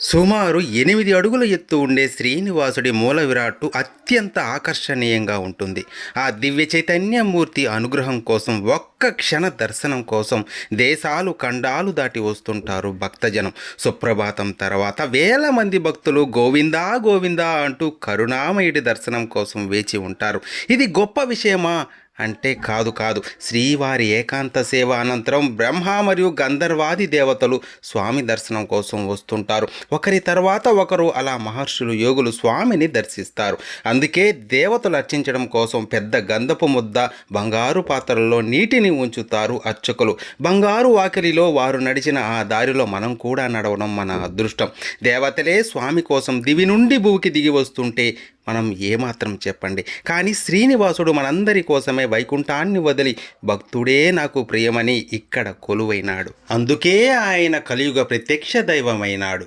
సుమారు 8 అడుగుల ఎత్తు ఉండే శ్రీనివాసుడి మూల విరాట్టు అత్యంత ఆకర్షణీయంగా ఉంటుంది. ఆ దివ్య చైతన్యమూర్తి అనుగ్రహం కోసం ఒక్క క్షణ దర్శనం కోసం దేశాలు ఖండాలు దాటి వస్తుంటారు భక్తజనం. సుప్రభాతం తర్వాత వేల మంది భక్తులు గోవిందా గోవిందా అంటూ కరుణామయుడి దర్శనం కోసం వేచి ఉంటారు. ఇది గొప్ప విషయమా అంటే కాదు కాదు. శ్రీవారి ఏకాంత సేవ అనంతరం బ్రహ్మ మరియు గంధర్వాది దేవతలు స్వామి దర్శనం కోసం వస్తుంటారు. ఒకరి తర్వాత ఒకరు అలా మహర్షులు యోగులు స్వామిని దర్శిస్తారు. అందుకే దేవతలు అర్చించడం కోసం పెద్ద గంధపు ముద్ద, బంగారు పాత్రల్లో నీటిని ఉంచుతారు అర్చకులు. బంగారు వాకిలిలో వారు నడిచిన ఆ దారిలో మనం కూడా నడవడం మన అదృష్టం. దేవతలే స్వామి కోసం దివి నుండి భూకి దిగి వస్తుంటే మనం ఏమాత్రం చెప్పండి. కానీ శ్రీనివాసుడు మనందరి కోసమే వైకుంఠాన్ని వదిలి భక్తుడే నాకు ప్రియమని ఇక్కడ కొలువైనాడు. అందుకే ఆయన కలియుగ ప్రత్యక్ష దైవమైనాడు.